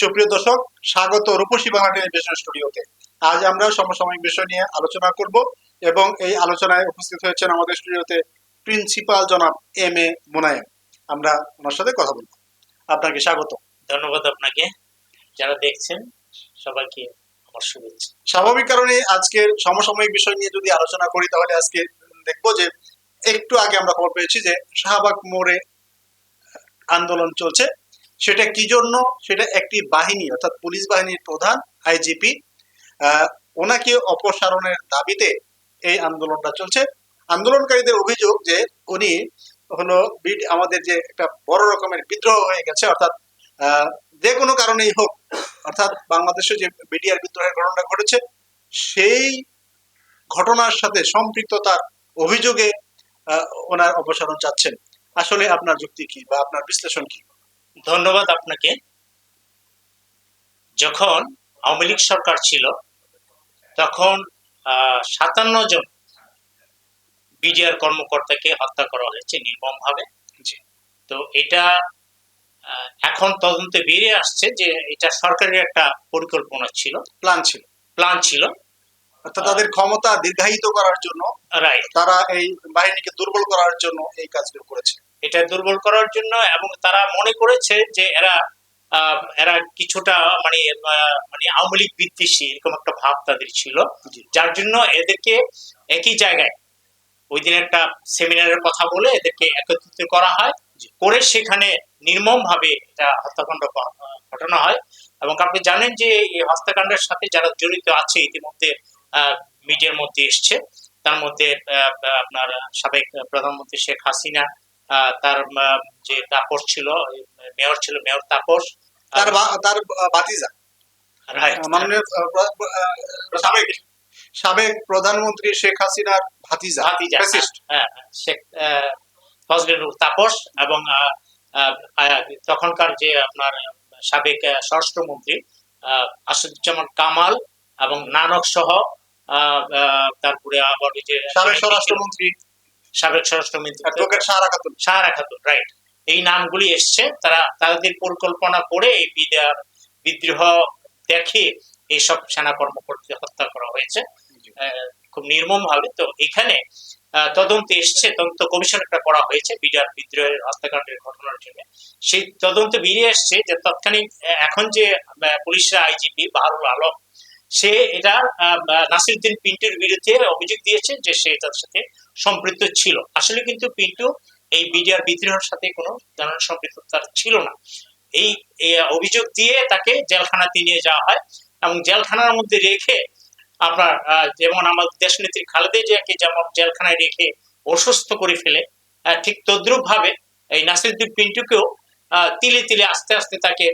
সুপ্রিয় দর্শক, স্বাগত রূপসী বাংলা টেলিভিশন স্টুডিওতে। আজ আমরা সমসাময়িক বিষয় নিয়ে আলোচনা করব এবং এই আলোচনায় উপস্থিত হয়েছেন আমাদের স্টুডিওতে প্রিন্সিপাল জনাব এম এ মুনায়েম। আমরা ওনার সাথে কথা বলবো। আপনাকে স্বাগত। ধন্যবাদ আপনাকে। যারা দেখছেন সবাইকে আমার শুভেচ্ছা। স্বাভাবিক কারণে আজকের সমসাময়িক বিষয় নিয়ে যদি আলোচনা করি তাহলে আজকে দেখবো যে একটু আগে আমরা খবর পেয়েছি যে শাহবাগ মোড়ে আন্দোলন চলছে। সেটা কি জন্য? সেটা একটি বাহিনী অর্থাৎ পুলিশ বাহিনীর প্রধান আইজিপি ওনাকে অপসারণের দাবিতে এই আন্দোলনটা চলছে। আন্দোলনকারীদের অভিযোগ যে উনি হলো আমাদের যে একটা বড় রকমের বিদ্রোহ হয়ে গেছে, অর্থাৎ যে কোনো কারণেই হোক, অর্থাৎ বাংলাদেশে যে বিডিআর বিদ্রোহের ঘটনা ঘটেছে সেই ঘটনার সাথে সম্পৃক্ততার অভিযোগে ওনার অপসারণ চাচ্ছেন। আসলে আপনার যুক্তি কি বা আপনার বিশ্লেষণ কি? ধন্যবাদ আপনাকে। যখন আওয়ামী লীগ সরকার ছিল তখন 57 জন বিডিআর কর্মকর্তাকে হত্যা করা হয়েছে নির্মমভাবে। তো এটা এখন তদন্তে বেরিয়ে আসছে যে এটা সরকারের একটা পরিকল্পনা ছিল, প্ল্যান ছিল। অর্থাৎ তাদের ক্ষমতা দীর্ঘায়িত করার জন্য, তারা এই বাহিনীকে দুর্বল করার জন্য এই কাজগুলো করেছে। এটা দুর্বল করার জন্য, এবং তারা মনে করেছে যে এরা কিছুটা মানে আওয়ামী লীগ বিদ্বেষী এরকম একটা ভাব তাদের ছিল, যার জন্য এদেরকে একই জায়গায় ওই দিন একটা সেমিনারের কথা বলে এদেরকে একত্রিত করা হয়, করে সেখানে নির্মম ভাবে এটা হত্যাকাণ্ড ঘটানো হয়। এবং আপনি জানেন যে এই হত্যাকাণ্ডের সাথে যারা জড়িত আছে ইতিমধ্যে মিডিয়ার মধ্যে এসছে। তার মধ্যে আপনার সাবেক প্রধানমন্ত্রী শেখ হাসিনা, তার যে তাপস ছিল, মেয়র ছিল, মেয়র তাপস, তার ভাতিজা, সাবেক প্রধানমন্ত্রী শেখ হাসিনার ভাতিজা শেখ ফজলুল তাপস, এবং তখনকার যে আপনার সাবেক স্বরাষ্ট্রমন্ত্রী আসাদুজ্জামান কামাল এবং নানক সহ, তারপরে আবার যে সাবেক স্বরাষ্ট্রমন্ত্রী সাহারা খাতুন, রাইট, এই নামগুলি এসছে। তাদের পরিকল্পনা করে এই বিদ্রোহ দেখে এইসব সেনা কর্মকর্তা হত্যা করা হয়েছে খুব নির্মম ভাবে। তো এখানে তদন্তে এসছে, তদন্ত কমিশন একটা করা হয়েছে বিডিআর বিদ্রোহের হত্যাকাণ্ডের ঘটনার জন্য। সেই তদন্ত বেরিয়ে আসছে যে তৎকালীন এখন যে পুলিশের আইজিপি বাহারুল আলম, সে এটা নাসিরউদ্দিন পিন্টুর বিরুদ্ধে অভিযোগ দিয়েছে যে সে তার সাথে সম্পৃক্ত ছিল। আসলে কিন্তু পিন্টু এই বিডিআর বিদ্রোহের সাথে কোনো ধরনের সম্পৃক্ততা ছিল না। এই অভিযোগ দিয়ে তাকে জেলখানাতে নিয়ে যাওয়া হয়, এবং জেলখানার মধ্যে রেখে আপনার যেমন আমাদের দেশনেত্রী খালেদা জিয়াকে যেমন জেলখানায় রেখে অসুস্থ করে ফেলে, ঠিক তদ্রুপ ভাবে এই নাসিরউদ্দিন পিন্টুকেও তিলে তিলে আস্তে আস্তে তাকে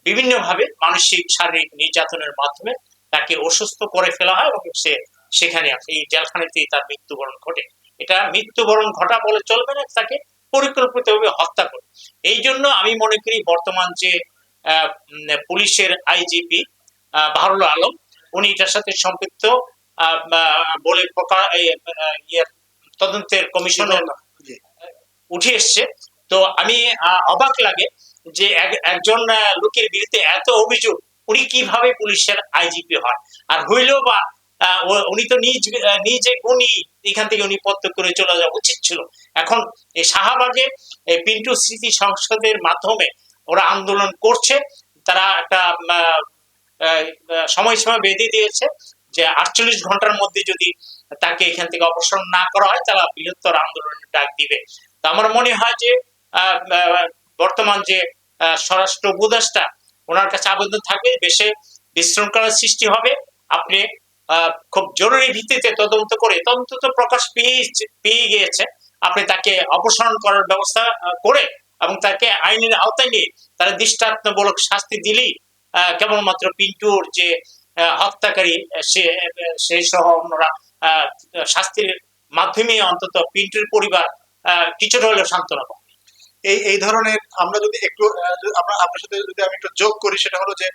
বিভিন্ন ভাবে মানসিক শারীরিক নির্যাতনের মাধ্যমে তাকে অসুস্থ করে ফেলা হয়, এবং সে সেখানে এই জেলখানাতেই তার মৃত্যুবরণ ঘটে। এটা মৃত্যুবরণ ঘটা বলে চলবে না, তাকে পরিকল্পিতভাবে হত্যা করে। এই জন্য আমি মনে করি বর্তমান যে পুলিশের আইজিপি বাহারুল আলম, উনি এটার সাথে সম্পৃক্ত বলে তদন্তের কমিশন উঠে এসছে। তো আমি অবাক লাগে যে একজন লোকের বিরুদ্ধে এত অভিযোগ, উনি কিভাবে পুলিশের আইজিপি হয়? আর হইলেও বা উনি তো নিজে গুণী, এখান থেকে উনি পদত্যাগ করে চলে যাওয়া উচিত ছিল। এখন এই শাহবাগে পিন্টু স্মৃতি সংসদের মাধ্যমে ওরা আন্দোলন করছে। তারা একটা সময়সীমা বেঁধে দিয়েছে যে 48 ঘন্টার মধ্যে যদি তাকে এখান থেকে অপসারণ না করা হয় তারা বৃহত্তর আন্দোলনের ডাক দিবে। তো আমার মনে হয় যে বর্তমান যে স্বরাষ্ট্র উপদেষ্টা, ওনার কাছে আবেদন থাকবে, দেশে বিশৃঙ্খলার সৃষ্টি হবে, আপনি খুব জরুরি ভিত্তিতে তদন্ত করে, তদন্ত তো প্রকাশ পেয়ে গিয়েছে, আপনি তাকে অপসারণ করার ব্যবস্থা করে এবং তাকে আইনের আওতায় নিয়ে তারা দৃষ্টান্তমূলক শাস্তি দিলেই কেবলমাত্র পিন্টুর যে হত্যাকারী সে সহ অন্যরা শাস্তির মাধ্যমে অন্তত পিন্টুর পরিবার কিছুটা হলেও সান্ত্বনা পাবে। এই ধরনের আমরা যদি একটু আপনার সাথে যদি আমি একটু যোগ করি, সেটা হলো যে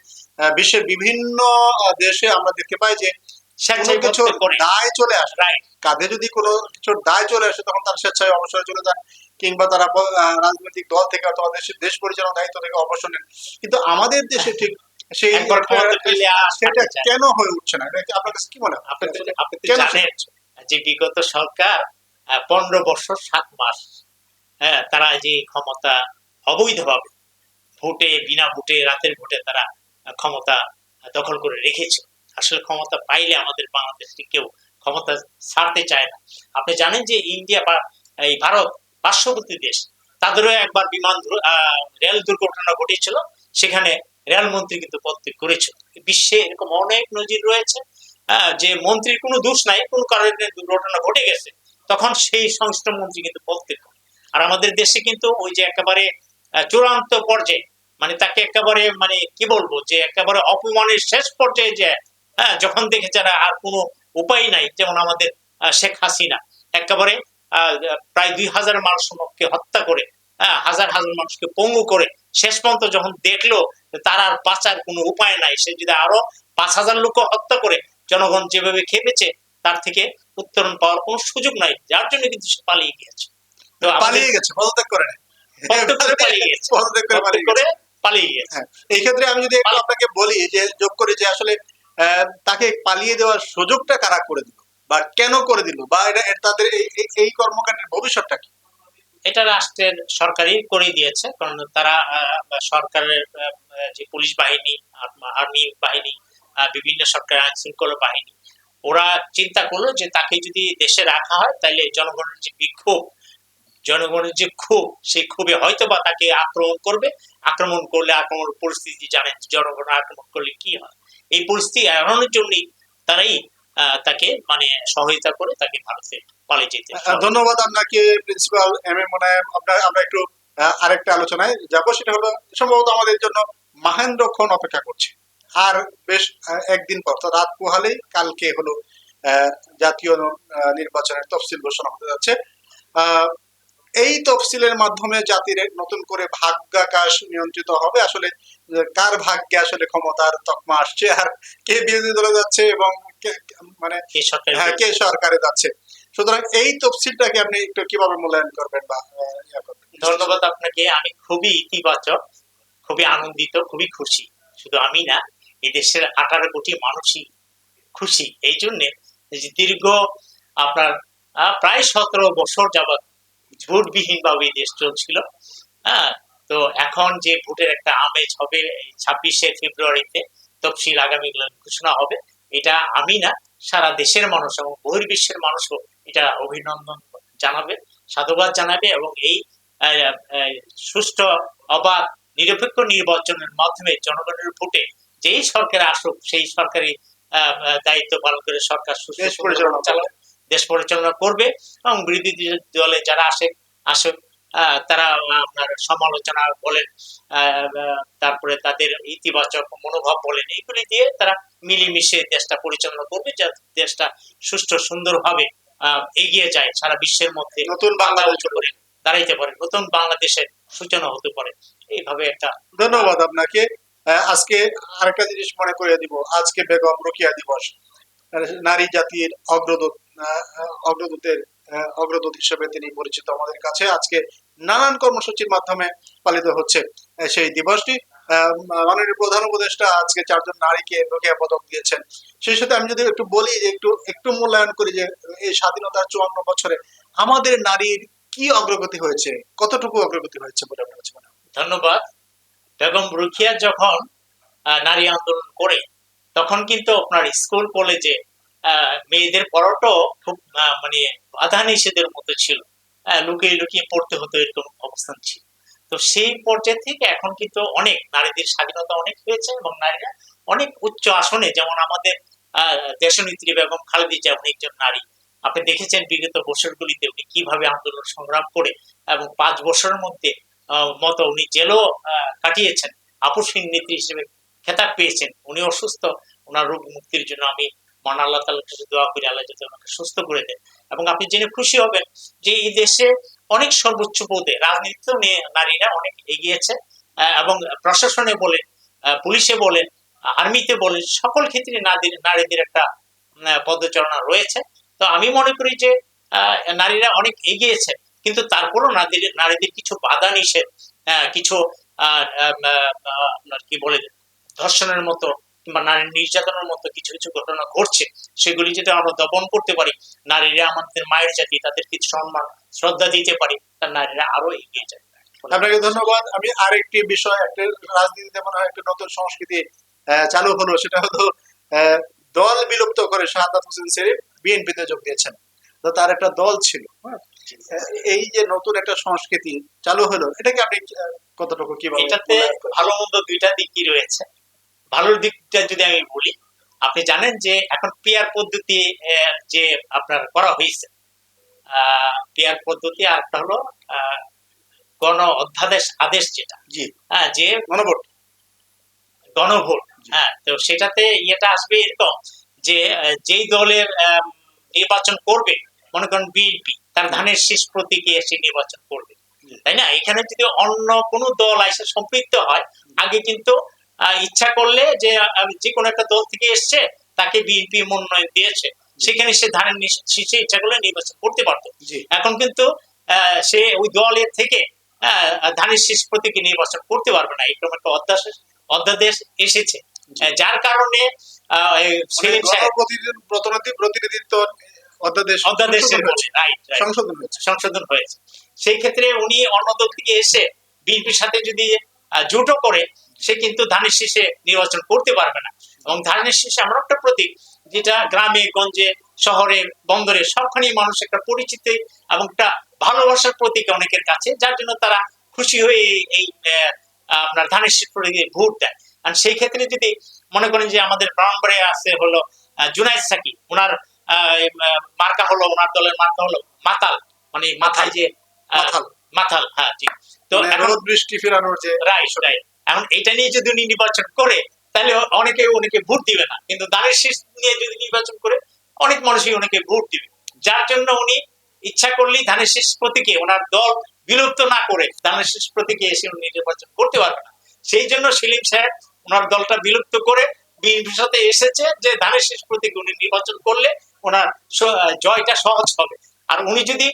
বিশ্বের বিভিন্ন দেশে আমরা দেখতে পাই যে দায় চলে আসে, কাঁধে যদি কোনো কিছুর দায় চলে আসে তখন তার স্বেচ্ছায় অবসরে চলে যান, কিংবা তারা রাজনৈতিক দল থেকে অথবা দেশ পরিচালনার দায়িত্ব থেকে অবসর নেন। কিন্তু আমাদের দেশে ঠিক সেই একবার ক্ষমতা পেলে আর সেটা ছাড়তে চায় না। কেন হয়ে উঠছে না, এটা কি আপনার কাছে কি মনে হয় আপনি তো আসলে আপনি তো কেন জানেন যে বিগত সরকার 15 বছর 7 মাস, হ্যাঁ, তারা যে ক্ষমতা অবৈধভাবে ভোটে, বিনা ভোটে, রাতের ভোটে তারা ক্ষমতা দখল করে রেখেছে। আসলে ক্ষমতা পাইলে আমাদের বাংলাদেশকে কেউ ক্ষমতা ছাড়তে চায় না। আপনি জানেন যে ইন্ডিয়া বা এই ভারত পার্শ্ববর্তী দেশ, তাদেরও একবার রেল দুর্ঘটনা ঘটেছিল, সেখানে রেল মন্ত্রী কিন্তু পদত্যাগ করেছিল। বিশ্বে এরকম অনেক নজির রয়েছে, যে মন্ত্রীর কোনো দোষ নাই, কোনো কারণে দুর্ঘটনা ঘটে গেছে, তখন সেই সংশ্লিষ্ট মন্ত্রী কিন্তু পদত্যাগ করে। আর আমাদের দেশে কিন্তু ওই যে একেবারে চূড়ান্ত পর্যায়ে, মানে তাকে একেবারে, মানে কি বলবো, যে একেবারে অপমানের শেষ পর্যায়ে যে, হ্যাঁ, যখন দেখেছে না আর কোনো উপায় নাই, যেমন আমাদের শেখ হাসিনা একেবারে প্রায় 2000 মানুষকে হত্যা করে, হ্যাঁ, হাজার হাজার মানুষকে পঙ্গু করে শেষ পর্যন্ত যখন দেখলো যে তার আর বাঁচার কোনো উপায় নাই, সে যদি আরো 5000 লোক হত্যা করে জনগণ যেভাবে খেপেছে, তার থেকে উত্তরণ পাওয়ার কোনো সুযোগ নাই, যার জন্য কিন্তু সে পালিয়ে গিয়েছে। তো আমাদের পালিয়ে গেছে, পদত্যাগ করে নাই, পদত্যাগ করে পালিয়ে গেছে, পদত্যাগ করে পদত্যাগ পালিয়ে করে গেছে। পালিয়ে গেছে। হ্যাঁ, এই ক্ষেত্রে আমি যদি একটু আপনাকে বলি যে যোগ করি যে আসলে তাকে পালিয়ে দেওয়ার সুযোগটা কারা করে দিল বা কেন করে দিল, বা এটা তাদের এই কর্মকাণ্ডের ভবিষ্যৎটা কি? এটা রাষ্ট্রের সরকারই করে দিয়েছে, কারণ তারা সরকারের যে পুলিশ বাহিনী, আর্মি বাহিনী, বিভিন্ন সরকারের আইন শৃঙ্খলা বাহিনী, ওরা চিন্তা করলো যে তাকে যদি দেশে রাখা হয় তাহলে জনগণের যে বিক্ষোভ, জনগণের যে ক্ষোভ, সেই ক্ষোভে হয়তো বা তাকে আক্রমণ করবে। আক্রমণ করলে আক্রমণের পরিস্থিতি জানেন, জনগণ আক্রমণ করলে কি হয়। এই পরিস্থিতি এড়ানোর জন্যই তারাই তাকে মানে সহায়তা করে তাকে ভারতে পালিয়ে যেতে ধন্যবাদ আপনাকে প্রিন্সিপাল এম এ মোনায়েম। আমরা একটু আরেকটা আলোচনায় যাব, সেটা হলো সম্ভবত আমাদের জন্য মাহেন্দ্রক্ষণ অপেক্ষা করছে আর বেশ একদিন পর, তো রাত পোহালেই কালকে হলো আহ, জাতীয় নির্বাচনের তফসিল ঘোষণা হতে যাচ্ছে। আহ, এই তফসিলের মাধ্যমে জাতির নতুন করে ভাগ্যাকাশ নিয়ন্ত্রিত হবে আসলে, কার ভাগ্যে আসলে ক্ষমতার তকমা আসছে আর কে বিরোধী দলে যাচ্ছে এবং মানে হ্যাঁ কে সরকারে যাচ্ছে। সুতরাং এই তফসিলটাকে আপনি একটু কিভাবে মূল্যায়ন করবেন বা ইয়া করবেন? ধন্যবাদ আপনাকে। আমি খুবই ইতিবাচক, খুবই আনন্দিত, খুবই খুশি। শুধু আমি না, এই দেশের 18 কোটি মানুষই খুশি এই জন্যে যে দীর্ঘ আপনার প্রায় 17 বছর যাবৎ ভোটবিহীন ভাবে দেশ চলছিল। হ্যাঁ, তো এখন যে ভোটের একটা আমেজ হবে, 26শে ফেব্রুয়ারিতে তফসিল আগামীকাল ঘোষণা হবে, এটা আমি না, সারা দেশের মানুষ এবং বহির্বিশ্বের মানুষও এটা অভিনন্দন জানাবে, সাধুবাদ জানাবে, এবং এই সুষ্ঠু, অবাধ, নিরপেক্ষ নির্বাচনের মাধ্যমে জনগণের ভোটে যেই সরকার আসুক, সেই সরকারি দায়িত্ব পালন করে সরকার দেশ পরিচালনা চালাবে, দেশ পরিচালনা করবে। এবং বিরোধী দলে যারা আসুক, তারা আপনার সমালোচনা বলেন, তারপরে তাদের ইতিবাচক মনোভাব বলেন, এইগুলি দিয়ে তারা মিলেমিশে দেশটা পরিচালনা করবে, যাতে দেশটা সুষ্ঠু সুন্দরভাবে এগিয়ে যায়, সারা বিশ্বের মধ্যে নতুন বাংলাদেশ করে দাঁড়াইতে পারে, নতুন বাংলাদেশের সূচনা হতে পারে, এইভাবে একটা। ধন্যবাদ আপনাকে। আজকে আরেকটা জিনিস মনে করিয়ে দিব, আজকে বেগম রোকেয়া দিবস। নারী জাতির অগ্রদূত, অগ্রদূতের অগ্রদূত হিসেবে তিনি পরিচিত আমাদের কাছে। আজকে নানান কর্মসূচির মাধ্যমে পালিত হচ্ছে সেই দিবসটি। মাননীয় প্রধান উপদেষ্টা আজকে 4জন নারীকে রোকেয়া পদক দিয়েছেন। সেই সাথে আমি যদি একটু বলি যে একটু একটু মূল্যায়ন করি যে এই স্বাধীনতার 54 বছরে আমাদের নারীর কি অগ্রগতি হয়েছে, কতটুকু অগ্রগতি হয়েছে বলে আপনার কাছে মনে হয়? ধন্যবাদ। বেগম রোকেয়া যখন নারী আন্দোলন করে, তখন কিন্তু আপনার স্কুল কলেজে মেয়েদের পড়াটাও খুব মানে বাধা নিষেধের মতো ছিল, লুকিয়ে লুকিয়ে পড়তে হতো, এরকম অবস্থান ছিল। তো সেই পর্যায় থেকে এখন কিন্তু অনেক নারীদের স্বাধীনতা অনেক হয়েছে, এবং নারীরা অনেক উচ্চ আসনে, যেমন আমাদের দেশনেত্রী বেগম খালেদা জিয়া উনি একজন নারী। আপনি দেখেছেন বিগত বছরগুলিতে উনি কিভাবে আন্দোলন সংগ্রাম করে এবং 5 বছরের মধ্যে মতো উনি জেলও কাটিয়েছেন, আপসহীন নেত্রী হিসেবে খেতাব পেয়েছেন। উনি অসুস্থ, ওনার রোগ মুক্তির জন্য আমি মহান আল্লাহ তাআলার কাছে দোয়া করি, আল্লাহ যাতে ওনাকে সুস্থ করে দেন। এবং আপনি জেনে খুশি হবেন যে এই দেশে অনেক সর্বোচ্চ পদে রাজনীতিতেও নারীরা অনেক এগিয়েছে, এবং প্রশাসনে বলেন, পুলিশে বলেন, আর্মিতে বলেন, সকল ক্ষেত্রে নারীদের একটা পদচারণা রয়েছে। তো আমি মনে করি যে নারীরা অনেক এগিয়েছে, কিন্তু তারপরও নারীদের কিছু বাধা নিষেধ, কিছু আপনার কি বলে ধর্ষণের মতো কিংবা নারী নির্যাতনের মতো কিছু কিছু ঘটনা ঘটছে, সেগুলি যদি আমরা দমন করতে পারি, নারীরা আমাদের মায়ের জাতি, তাদের কিছু সম্মান শ্রদ্ধা দিতে পারি, তার নারীরা আরো এগিয়ে যাবে। আপনাকে ধন্যবাদ। আমি আরেকটি বিষয়, একটা রাজনীতিতে মনে হয় একটা নতুন সংস্কৃতি চালু হলো, সেটা হলো আহ, দল বিলুপ্ত করে শাহাদাত হোসেন সেলিম বিএনপিতে যোগ দিয়েছেন। তো তার একটা দল ছিল, হ্যাঁ? এই যে নতুন একটা সংস্কৃতি চালু হলো, এটাকে আপনি কতটুকু কিভাবে এটাতে মূল্যায়ন করেন? ভালো মন্দ দুইটা দিকই রয়েছে। ভালোর দিকটা যদি আমি বলি, আপনি জানেন যে এখন পিয়ার পদ্ধতি যে আপনার করা হয়েছে, পিয়ার পদ্ধতি, আর একটা হলো গণ অধ্যাদেশ আদেশ, যেটা জি, যে গণভোট। গণভোট। হ্যাঁ, তো সেটাতে ইয়েটা আসবে এরকম যে যেই দলের নির্বাচন করবে, মনে করেন বিএনপি, তার ধানের শীষ প্রতীকে এসে নির্বাচন করবে, জি। তাই না? এখানে যদি অন্য কোনো দল এসে সম্পৃক্ত হয়, আগে কিন্তু ইচ্ছা করলে যে যে কোনো একটা দল থেকে এসছে, তাকে বিএনপি মনোনয়ন দিয়েছে, সেখানে সে ধানের শীষে ইচ্ছা করলে নির্বাচন করতে পারতো। জি, এখন কিন্তু সে ওই দলের থেকে ধানের শীষ প্রতীকে নির্বাচন করতে পারবে না, এরকম একটা অধ্যাদেশ এসেছে। যার কারণে সেলিম সাহেব প্রতিনিধিত্ব অধ্যাদেশ অধ্যাদেশের সংশোধন হয়েছে। সংশোধন হয়েছে। সেই ক্ষেত্রে উনি অন্য দল থেকে এসে বিএনপির সাথে যদি জোটও করে, সে কিন্তু ধানের শীষে নির্বাচন করতে পারবে না। এবং ধানের শীষ এমন একটা প্রতীক, যেটা গ্রামে গঞ্জে শহরে বন্দরে সবখানি মানুষ একটা পরিচিত এবং একটা ভালোবাসার প্রতীক অনেকের কাছে, যার জন্য তারা খুশি হয়ে এই আপনার ধানের শীষ প্রতীকে ভোট দেয়। আর সেই ক্ষেত্রে যদি মনে করেন যে আমাদের ব্রাহ্মণবাড়িয়া আছে হলো জুনায়েদ সাকি, ওনার মার্কা হলো, ওনার দলের মার্কা হলো মাতাল, মানে মাথায় যে মাথাল। মাথাল, হ্যাঁ ঠিক। তো মানে এখন রোদ বৃষ্টি ফেরানোর যে রাইট রাইট, এখন এটা নিয়ে যদি উনি নির্বাচন করে, তাহলে অনেকে ভোট দিবে না, কিন্তু ধানের শীষ নিয়ে যদি নির্বাচন করে, অনেক মানুষই অনেকে ভোট দিবে। যার জন্য উনি ইচ্ছা করলেই ধানের শীষ প্রতীকে ওনার দল বিলুপ্ত না করে ধানের শীষ প্রতীকে এসে উনি নির্বাচন করতে পারবে না। সেই জন্য সেলিম সাহেব ওনার দলটা বিলুপ্ত করে বিএনপির সাথে এসেছে, যে ধানের শীষ প্রতীকে উনি নির্বাচন করলে ওনার জয়টা সহজ হবে। আর উনি যদি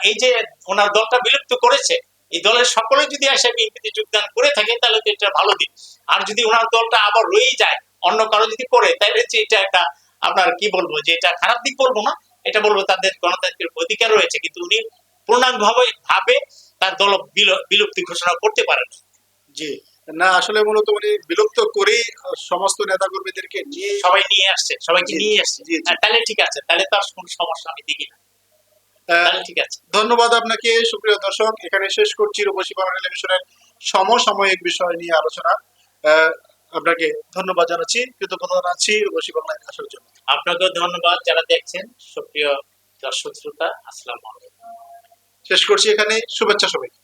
এই যে ওনার দলটা বিলুপ্ত করেছে, এই দলের সকলে যদি এসে বিএনপিতে যোগদান করে থাকে, তাহলে তো এটা ভালো দিক। আর যদি ওনার দলটা আবার রয়েই যায়, অন্য কারো যদি করে, তাহলে এটা একটা আপনার কি বলবো, যে এটা খারাপ দিক বলবো না, এটা বলবো তাদের গণতান্ত্রিক অধিকার রয়েছে, কিন্তু উনি পূর্ণাঙ্গভাবে তার দল বিলুপ্তি ঘোষণা করতে পারেন। জি, না আসলে মূলত উনি বিলুপ্ত করেই সমস্ত নেতা কর্মীদেরকে নিয়ে সবাই নিয়ে আসছে, সবাইকে জি, নিয়ে আসছে। জি, জি। তাহলে ঠিক আছে, তাহলে তো আর কোনো সমস্যা আমি দেখি না, তাহলে ঠিক আছে। ধন্যবাদ আপনাকে। সুপ্রিয় দর্শক, এখানে শেষ করছি রূপসী বাংলা টেলিভিশনের সমসাময়িক বিষয় নিয়ে আলোচনা। আহ, আপনাকে ধন্যবাদ জানাচ্ছি, কৃতজ্ঞতা জানাচ্ছি রূপসী বাংলায় আসার জন্য। আপনাকেও ধন্যবাদ যারা দেখছেন। সুপ্রিয় দর্শক শ্রোতা, আসসালামু আলাইকুম। শেষ করছি এখানে, শুভেচ্ছা সবাইকে।